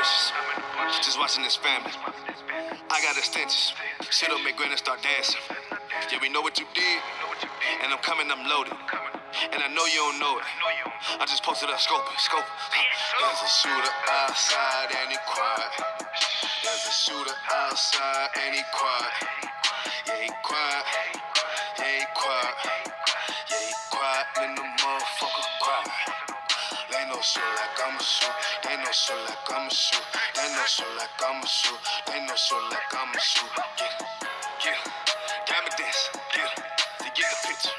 bushes, just watching this family. I got extensions. Sit up, make grand and start dancing. Yeah, we know what you did, and I'm coming, I'm loaded. And I know you don't know it. I just posted up, scope. There's a shooter outside and he quiet. There's a shooter outside and he quiet. Yeah, he quiet. Yeah, he quiet. Yeah, he quiet in the motherfucker quiet. They know shit like I'ma shoot. They know shit like I'ma shoot. They know shit like I'ma shoot. They know shit like I'ma shoot. Get it. Diamond dance. Get it. You get the picture.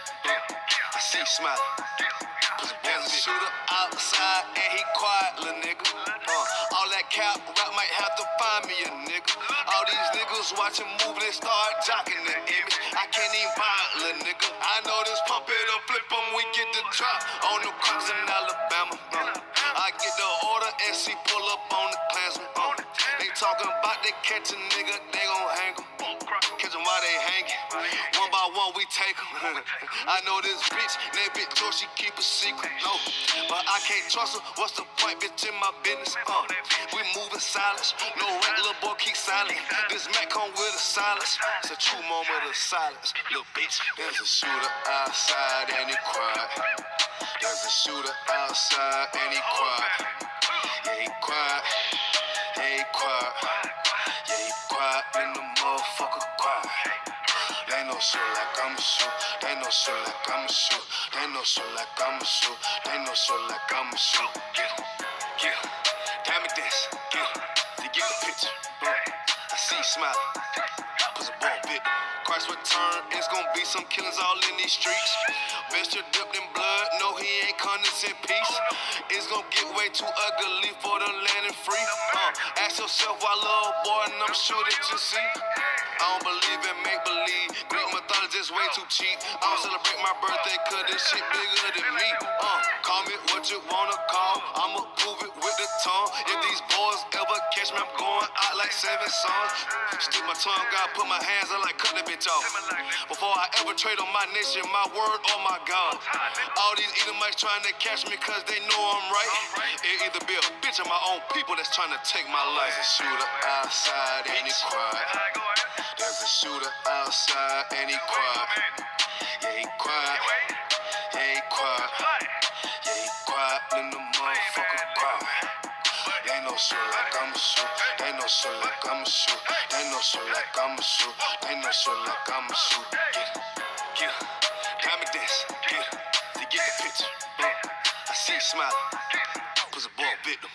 I see you smiling. There's a shooter outside and he quiet, little nigga. All that cap rap might have to find me a nigga. All these niggas watching move, they start jocking the image. I can't even buy it, little nigga. I know this pump it up, flip 'em, we get the drop on the crops in Alabama. I get the order and she pull up on the Klansman. They talking about they catch a nigga, they gon' hang 'em. Catch 'em while they hanging. One by one we take 'em. I know this bitch, that bitch told she keep a secret. No, but I can't trust her. What's the point, bitch, in my business? We moving silence. No rank, little boy, keep silent. This Mac come with a silence. It's a true moment of silence. Little bitch, there's a shooter outside and he quiet. There's a shooter outside and he quiet. Yeah, he quiet. Yeah, he quiet. Yeah, he quiet in the motherfucker quiet. They know shit like I'ma shoot. They know shit like I'ma shoot. They know shit like I'ma shoot. They know shit like I'ma shoot. Get it. Diamond dance. Get it. You get the picture. I see you smiling. Cause a ball bit. Christ return, it's gonna be some killings all in these streets. Vesture dipped in blood, no he ain't condescend peace. It's gonna get way too ugly for the land and free. Ask yourself why little boy and I'm sure that you see. I don't believe in make-believe. Greek mythology is way too cheap. I don't celebrate my birthday cause this shit bigger than me. Call me what you wanna call. I'ma prove it with the tongue. If these boys ever catch me, I'm going out like 7 songs. Stick my tongue, gotta put my hands on like cut the bitch off. Before I ever trade on my nation, my word or my God. All these Edomites trying to catch me cause they know I'm right. It either be a bitch or my own people that's trying to take my life. There's a shooter outside and he quiet. There's a shooter outside and he quiet. Yeah, he quiet. Yeah, he quiet. Yeah, he quiet in the motherfucker quiet. They know shit like I'ma shoot. They know shit like I'ma shoot. They know shit like I'ma shoot. They know shit like I'ma shoot. Get it. Diamond dance. Get it. You get the picture. I see you smiling. Cause a ball victim.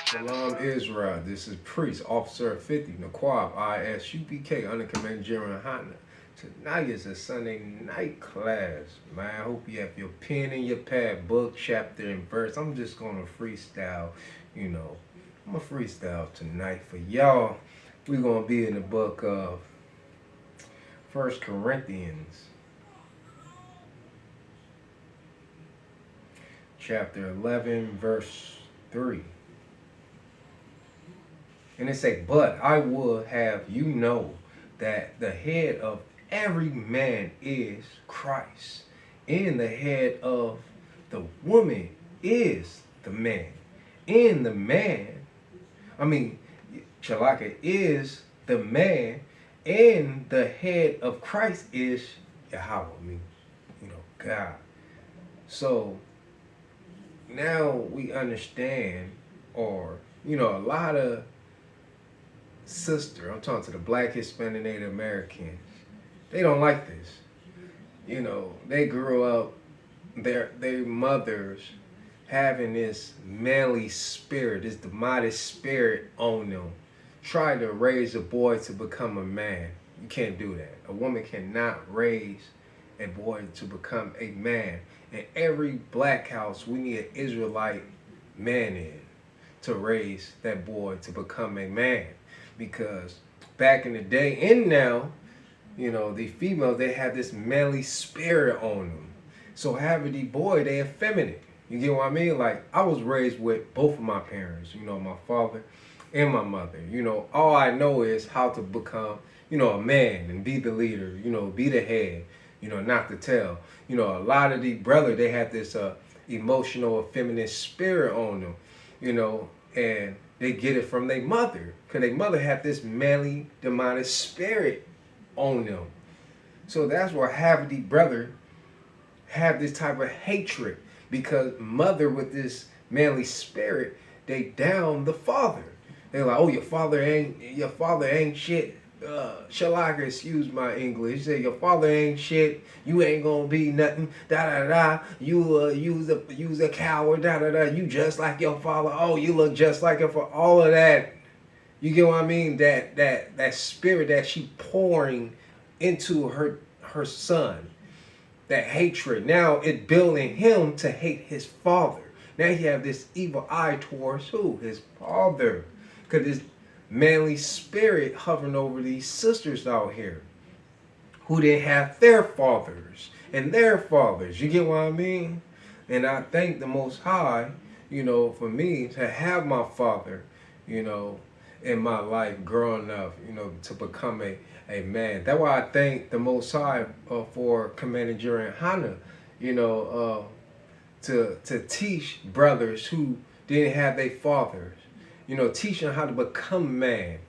Shalom Israel, this is Priest, Officer of 50, Naquab, ISUPK, Under Command General Hotna. Tonight is a Sunday night class, man. I hope you have your pen and your pad, book, chapter, and verse. I'm just going to freestyle, I'm going to freestyle tonight for y'all. We're going to be in the book of 1 Corinthians, chapter 11, verse 3. And it say, but I would have you know that the head of every man is Christ, and the head of the woman is the man, and the man, Chalaka is the man, and the head of Christ is Yahweh, God. So now we understand, or, a lot of I'm talking to the Black, Hispanic, Native Americans. They don't like this. They grew up, their mothers having this manly spirit, this demonic spirit on them, trying to raise a boy to become a man. You can't do that. A woman cannot raise a boy to become a man. In every black house, we need an Israelite man in to raise that boy to become a man. Because back in the day and now, the females, they have this manly spirit on them. So having the boy, they effeminate. You get what I mean? Like, I was raised with both of my parents. My father and my mother. You know, all I know is how to become, you know, a man and be the leader, you know, be the head, you know, not the tail. You know, a lot of these brothers, they have this emotional, feminine spirit on them, you know, and they get it from their mother. Because their mother have this manly, demonic spirit on them. So that's why half of these brothers have this type of hatred. Because mother with this manly spirit, they down the father. They're like, oh, your father ain't shit. Shalaka, excuse my English. He said, your father ain't shit. You ain't gonna be nothing. Da da da. You's a coward. Da da da. You just like your father. Oh, you look just like him. For all of that, you get what I mean? That spirit that she pouring into her son, that hatred. Now it building him to hate his father. Now he have this evil eye towards who? His father. Because this manly spirit hovering over these sisters out here who didn't have their fathers and their fathers. You get what I mean? And I thank the Most High, you know, for me to have my father, you know, in my life growing up, you know, to become a man. That's why I thank the Most High for Commander Jurin Hana, you know, to teach brothers who didn't have their fathers. You know, teach them how to become man.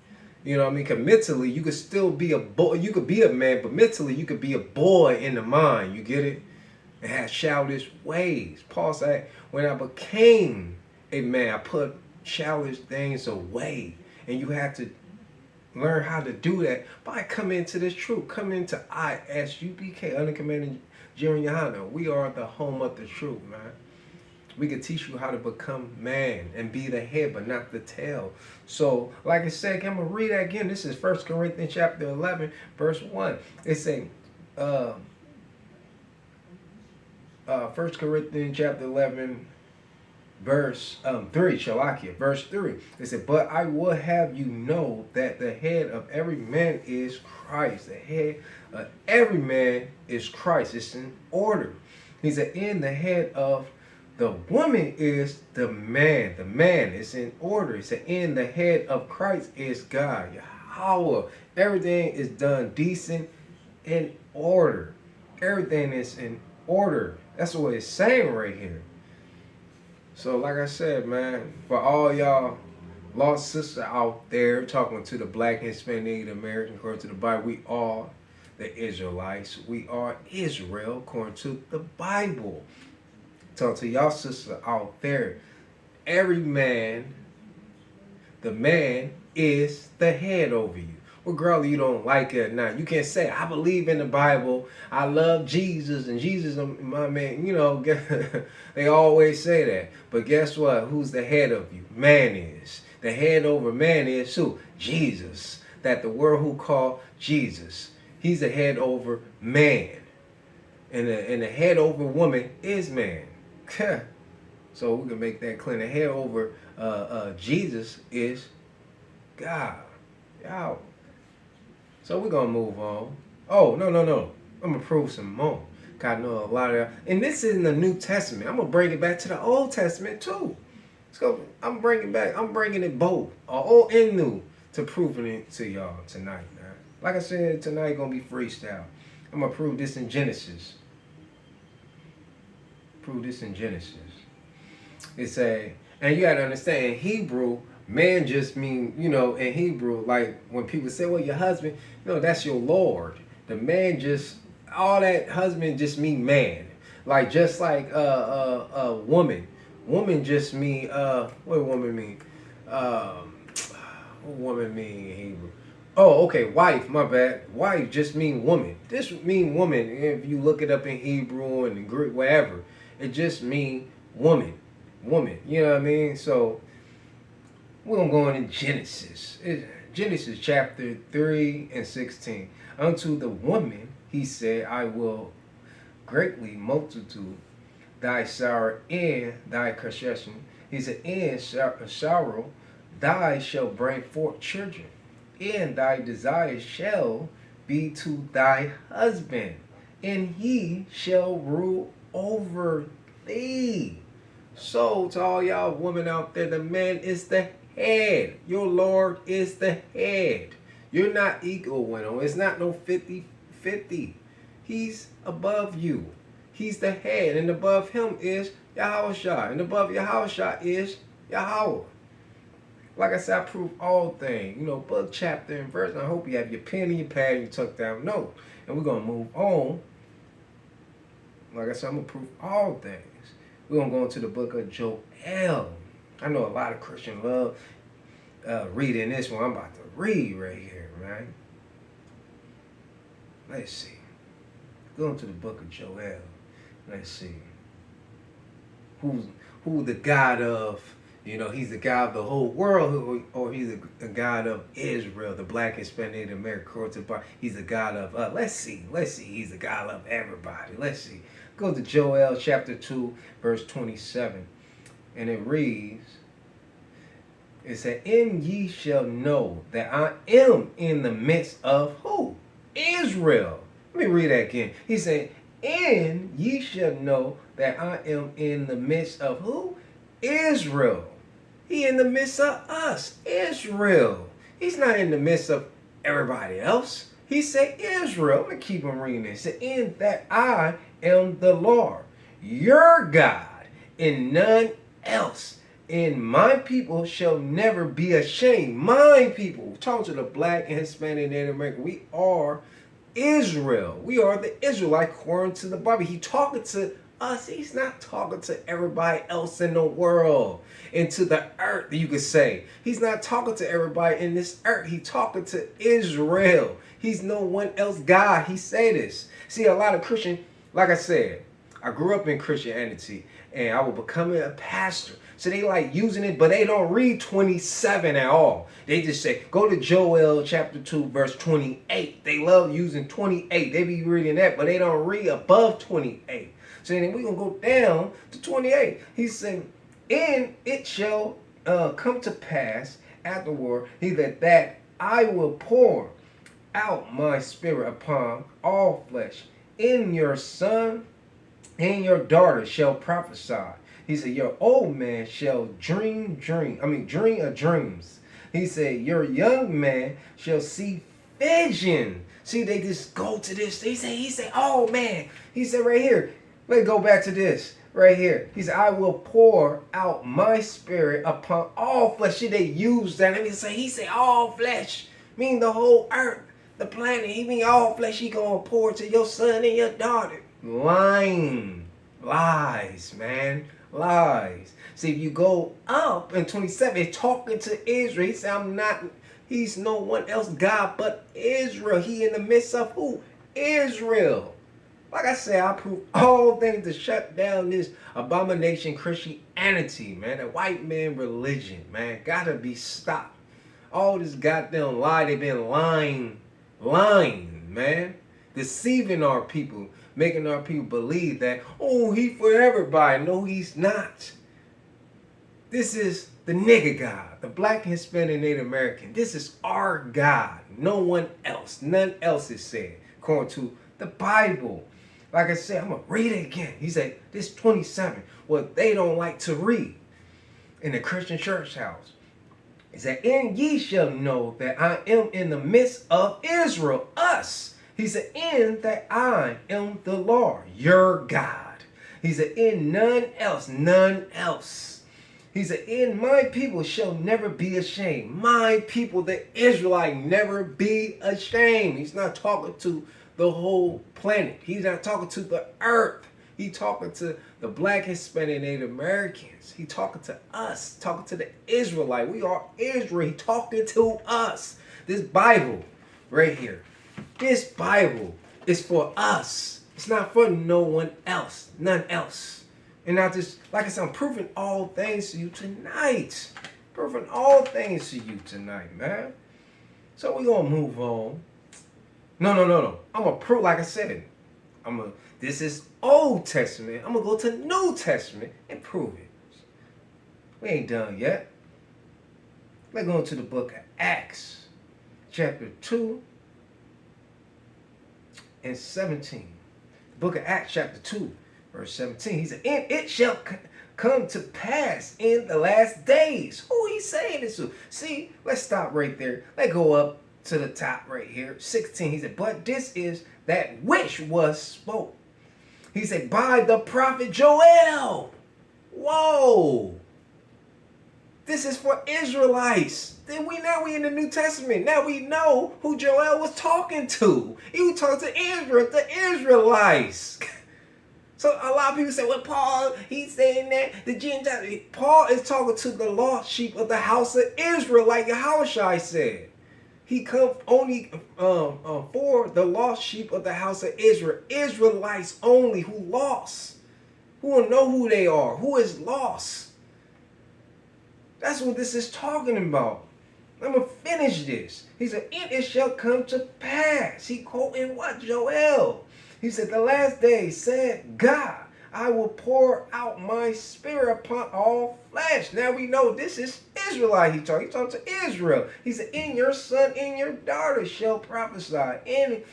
You know what I mean? Because mentally, you could still be a boy. You could be a man, but mentally, you could be a boy in the mind. You get it? And have childish ways. Paul said, when I became a man, I put childish things away. And you have to learn how to do that by coming into this truth. Come into ISUBK, Under Commander Jerry Yohana. We are the home of the truth, man. We can teach you how to become man and be the head, but not the tail. So, like I said, I'm going to read that again. This is 1 Corinthians chapter 11, verse 1. It says, 1 Corinthians chapter 11, verse 3, Shalakia, verse 3. It said, but I will have you know that the head of every man is Christ. The head of every man is Christ. It's in order. He said, in the head of the woman is the man. The man is in order. He said, in the head of Christ is God. Yahweh. Everything is done decent in order. Everything is in order. That's what it's saying right here. So like I said, man, for all y'all lost sisters out there talking to the black, Hispanic, Native American, according to the Bible, we are the Israelites. We are Israel according to the Bible. Talk to y'all sisters out there. Every man, the man is the head over you. Well, girl, you don't like it or not. You can't say, I believe in the Bible. I love Jesus and Jesus is my man. You know, they always say that. But guess what? Who's the head of you? Man is. The head over man is who? Jesus. That the word who called Jesus. He's the head over man. And the head over woman is man. So we can make that clear. The head over Jesus is God. Y'all. So we're going to move on. Oh, no. I'm going to prove some more. God know a lot of that. And this is in the New Testament. I'm going to bring it back to the Old Testament too. Let's go. I'm bringing it both, old and new, to proving it to y'all tonight, man. Like I said, tonight going to be freestyle. I'm going to prove this in Genesis. It's and you got to understand, in Hebrew, man just mean, you know, in Hebrew, like when people say, well, your husband, you know, that's your Lord. The man just, all that husband just mean man. Like, just like woman. Woman just mean, what do woman mean? What woman mean in Hebrew? Oh, okay, wife, my bad. Wife just mean woman. This mean woman, if you look it up in Hebrew and in Greek, whatever. It just mean woman. Woman, you know what I mean? So, we're going to go into Genesis. Genesis chapter 3 and 16. Unto the woman, he said, I will greatly multitude thy sorrow and thy concession. He said, in sorrow, thy shall bring forth children, and thy desire shall be to thy husband, and he shall rule over thee. So, to all y'all women out there, the man is the head. Your Lord is the head. You're not equal with him. It's not no 50-50. He's above you. He's the head. And above him is Yahushua. And above Yahushua is Yahweh. Like I said, I prove all things. You know, book, chapter, and verse. And I hope you have your pen and your pad and you tuck down note. And we're going to move on. Like I said, I'm going to prove all things. We're going to go into the book of Joel. I know a lot of Christians love reading this one. I'm about to read right here, man. Let's see. Go into the book of Joel. Let's see. Who the God of, you know, he's the God of the whole world, or he's the God of Israel, the Black, Hispanic, American, he's the God of, let's see, he's the God of everybody. Let's see. Go to Joel chapter 2, verse 27. And it reads, it said, and ye shall know that I am in the midst of who? Israel. Let me read that again. He said, and ye shall know that I am in the midst of who? Israel. He in the midst of us, Israel. He's not in the midst of everybody else. He said Israel. Let me keep on reading this. He said, in that I am the Lord, your God, and none else. And my people shall never be ashamed. My people, talking to the Black and Hispanic and Native American, we are Israel. We are the Israelite according to the Bible. He talking to us. He's not talking to everybody else in the world and to the earth, you could say. He's not talking to everybody in this earth. He's talking to Israel. He's no one else God. He say this. See, a lot of Christian, like I said, I grew up in Christianity and I was becoming a pastor. So they like using it, but they don't read 27 at all. They just say, go to Joel chapter 2, verse 28. They love using 28. They be reading that, but they don't read above 28. So then we're going to go down to 28. He said, and it shall come to pass afterward, that I will pour out my spirit upon all flesh. In your son and your daughter shall prophesy. He said, your old man shall dream of dreams. He said, your young man shall see vision. See, they just go to this. He said, oh man. He said right here, let's go back to this right here. He said, I will pour out my spirit upon all flesh. See, they use that. He said, all flesh, mean the whole earth, the planet. He mean all flesh. He gonna pour to your son and your daughter. Lying. Lies, man. Lies. See, if you go up in 27, it's talking to Israel. He said, he's no one else God but Israel. He in the midst of who? Israel. Like I said, I prove all things to shut down this abomination Christianity, man. The white man religion, man. Gotta be stopped. All this goddamn lie, they've been lying, man. Deceiving our people. Making our people believe that, oh, he for everybody. No, he's not. This is the nigga God, the Black, Hispanic, Native American. This is our God. No one else. None else is said. According to the Bible. Like I said, I'm going to read it again. He said, this 27, what they don't like to read in the Christian church house. He said, and ye shall know that I am in the midst of Israel, us. He said, in that I am the Lord, your God. He said, in none else. He said, in my people shall never be ashamed. My people, the Israelite, never be ashamed. He's not talking to the whole planet. He's not talking to the earth. He's talking to the Black, Hispanic, Native Americans. He's talking to us, talking to the Israelite. We are Israel. He's talking to us. This Bible right here. This Bible is for us. It's not for no one else. None else. And I just, like I said, I'm proving all things to you tonight. Proving all things to you tonight, man. So we're going to move on. No. I'm going to prove, like I said, this is Old Testament. I'm going to go to New Testament and prove it. We ain't done yet. Let's go into the book of Acts, chapter 2. And 17. The book of Acts chapter 2, verse 17. He said, and it shall come to pass in the last days. Who he saying this to? See, let's stop right there. Let's go up to the top right here. 16, he said, but this is that which was spoke. He said, by the prophet Joel. Whoa. This is for Israelites. Then we in the New Testament. Now we know who Joel was talking to. He was talking to Israel, the Israelites. So a lot of people say, well, Paul, he's saying that the Gentiles. Paul is talking to the lost sheep of the house of Israel, like Yahushua said. He come only for the lost sheep of the house of Israel. Israelites only who lost. Who will know who they are. Who is lost. That's what this is talking about. I'm going to finish this. He said, it shall come to pass. He quoting what? Joel. He said, the last day said God, I will pour out my spirit upon all flesh. Now we know this is Israelite. He talking to Israel. He said, in your son, in your daughter shall prophesy. In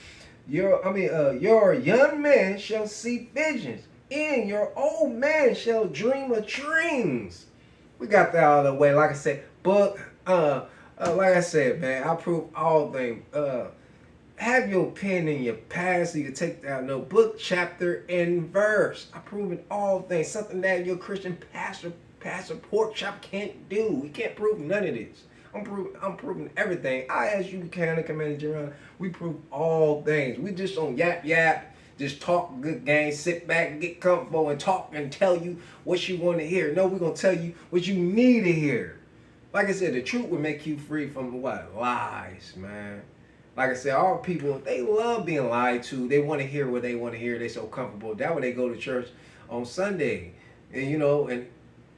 your young man shall see visions. In your old man shall dream of dreams. We got that out of the way. Like I said, like I said, man, I prove all things. Have your pen in your pad so you can take down no book, chapter, and verse. I prove all things. Something that your Christian pastor, pork chop can't do. We can't prove none of this. I'm proving everything. I, as you can, Commander Jerron, we prove all things. We just don't yap. Just talk good game, sit back, get comfortable, and talk and tell you what you want to hear. No, we're going to tell you what you need to hear. Like I said, the truth will make you free from what? Lies, man. Like I said, all people, they love being lied to. They want to hear what they want to hear. They're so comfortable. That way they go to church on Sunday. And, and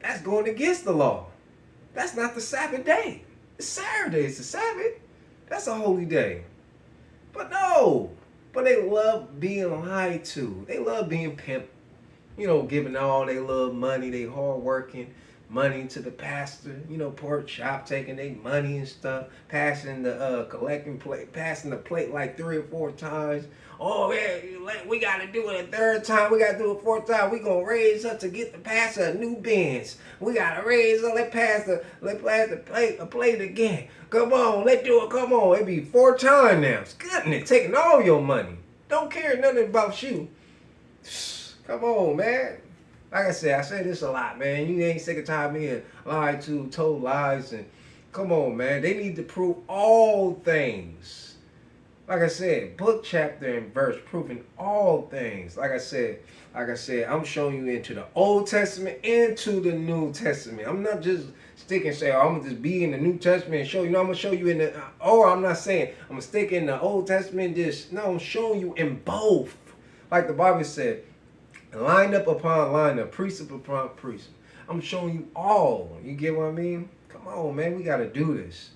that's going against the law. That's not the Sabbath day. It's Saturday. It's the Sabbath. That's a holy day. But no. But they love being lied to. They love being pimped. Giving all they love money. They hard working. Money to the pastor, pork chop, taking their money and stuff, passing the collecting plate, passing the plate like 3 or 4 times. Oh yeah, we got to do it a 3rd time. We got to do it a 4th time. We gonna raise up to get the pastor a new Benz. We gotta raise up. Let pass the plate again. Come on, let's do it. Come on, it be 4 times now. It's goodness, taking all your money. Don't care nothing about you. Come on, man. Like I said, I say this a lot, man. You ain't sick of tired of being lied to, told lies, and come on, man. They need to prove all things. Like I said, book, chapter, and verse, proving all things. Like I said, I'm showing you into the Old Testament, into the New Testament. I'm not just sticking say, I'm gonna just be in the New Testament and show you. I'm gonna show you in the. I'm not saying I'm gonna stick in the Old Testament. I'm showing you in both. Like the Bible said. Line up upon line up, precept upon precept. I'm showing you all. You get what I mean? Come on, man. We got to do this.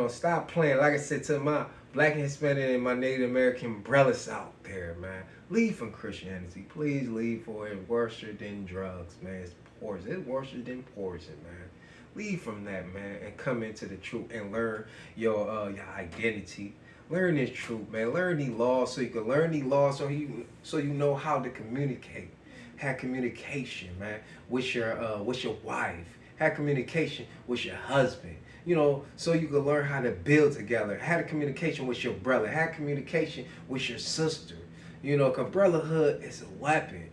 Stop playing. Like I said to my Black and Hispanic and my Native American brothers out there, man. Leave from Christianity. Please leave, for it's worse than drugs, man. It's poison. It's worse than poison, man. Leave from that, man, and come into the truth and learn your identity. Learn this truth, man. Learn these laws so you can learn these laws so you know how to communicate. Have communication, man, with your wife. Have communication with your husband. So you can learn how to build together. Have a communication with your brother. Have communication with your sister. Because brotherhood is a weapon.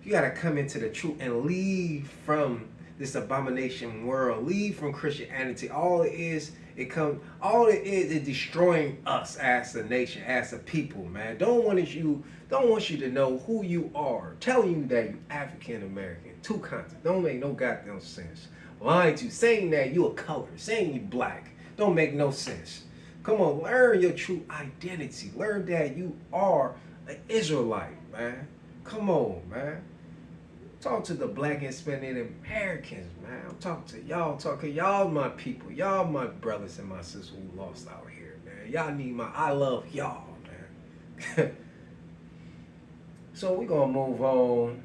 You got to come into the truth and leave from this abomination world. Leave from Christianity. All it is destroying us as a nation, as a people, man. Don't want you to know who you are. Telling you that you African American, 2 continents. Don't make no goddamn sense. Lying to you, saying that you a color, saying you black. Don't make no sense. Come on, learn your true identity. Learn that you are an Israelite, man. Come on, man. Talk to the Black and Hispanic Americans, man. I'm talking to y'all. Y'all my people. Y'all my brothers and my sisters who lost out here, man. Y'all need I love y'all, man. So we're going to move on.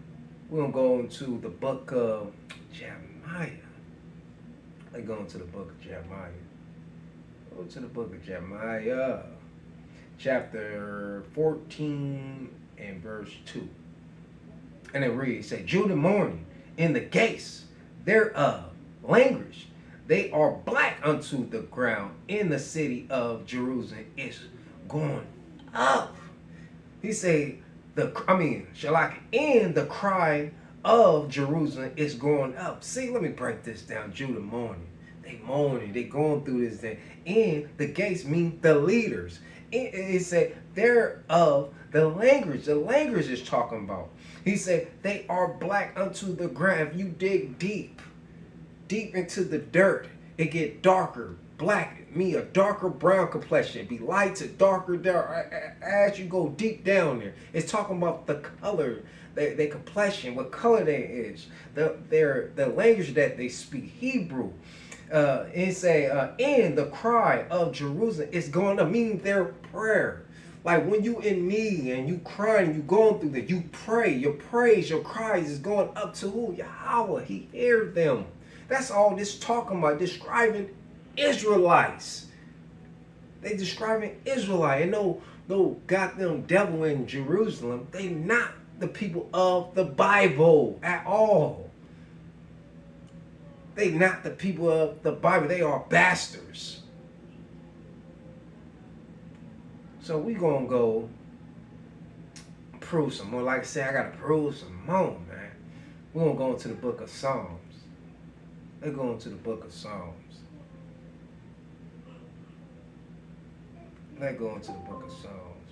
We're going to go into the book of Jeremiah. Let's go into the book of Jeremiah. Go to the book of Jeremiah. Chapter 14 and verse 2. And it reads, say, Judah mourning in the gates thereof language. They are black unto the ground in the city of Jerusalem. It's going up. He say Shalak, in the cry of Jerusalem is going up. See, let me break this down. Judah mourning, they going through this thing. And the gates mean the leaders. It said thereof the language is talking about. He said they are black unto the ground. If you dig deep into the dirt, it get darker, black, a darker brown complexion, be light to darker as you go deep down there. It's talking about the color, their complexion, what color they is, the language that they speak, Hebrew. It say, in the cry of Jerusalem is going up, meaning their prayer. Like when you in need and you crying, you going through that, you pray, your praise, your cries is going up to who? Yahweh. He hears them. That's all this talking about, describing Israelites. They describing Israelite. And no goddamn devil in Jerusalem. They not the people of the Bible at all. They not the people of the Bible. They are bastards. So we gonna go prove some more. Like I said, I gotta prove some more, man. We're gonna go into the book of Psalms. Let's go into the book of Psalms. Let's go into the book of Psalms.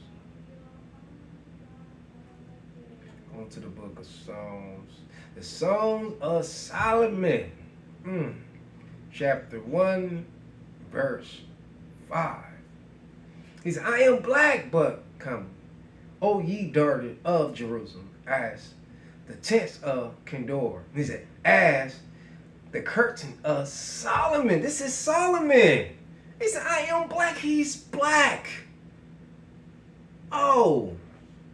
Go into the book of Psalms. The Psalms of Solomon. Chapter 1, verse 5. He said, I am black, but come, O ye daughters of Jerusalem, as the tents of Kendor. He said, as the curtain of Solomon. This is Solomon. He said, I am black. He's black. Oh,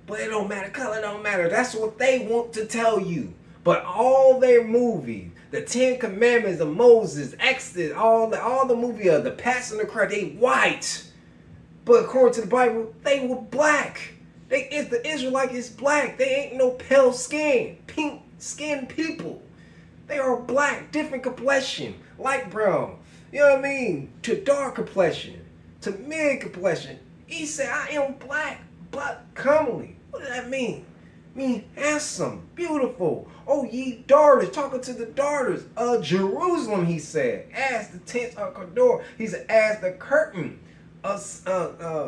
but it don't matter. Color don't matter. That's what they want to tell you. But all their movies, the 10 Commandments of Moses, Exodus, all the movie of the Passion of Christ, they white. But according to the Bible, they were black. The Israelite is black. They ain't no pale skin, pink skinned people. They are black, different complexion, light brown, you know what I mean, to dark complexion, to mid complexion. He said, I am black, but comely. What does that mean? Mean handsome, beautiful. Oh, ye daughters, talking to the daughters of Jerusalem, he said, as the tents of Kedar. He said, as the curtain of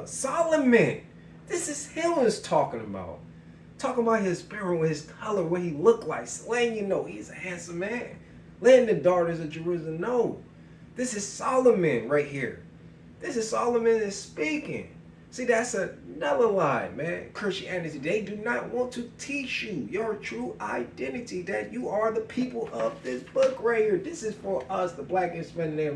Solomon. This is him is talking about. Talking about his spirit, his color, what he looked like. Letting you know he's a handsome man. Letting the daughters of Jerusalem know. This is Solomon right here. This is Solomon is speaking. See, that's another lie, man. Christianity, they do not want to teach you your true identity, that you are the people of this book right here. This is for us, the black and Hispanic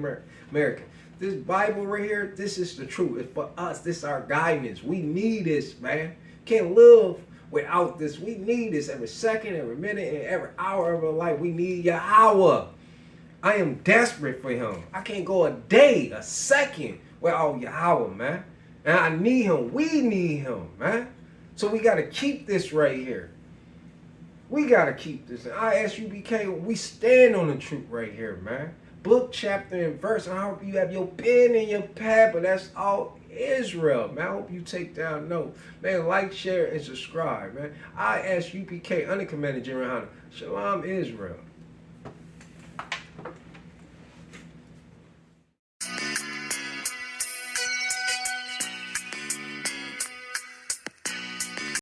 American. This Bible right here, this is the truth. It's for us. This is our guidance. We need this, man. Can't live without this. We need this every second, every minute, and every hour of our life. We need Yahweh. I am desperate for him. I can't go a day, a second without Yahweh, man. And I need him. We need him, man. So we got to keep this right here. We got to keep this. ISUBK, we stand on the truth right here, man. Book, chapter, and verse. I hope you have your pen and your pad, but that's all Israel, man. I hope you take down note. Man, like, share, and subscribe, man. ISUPK, Under Commander General Hunter. Shalom, Israel.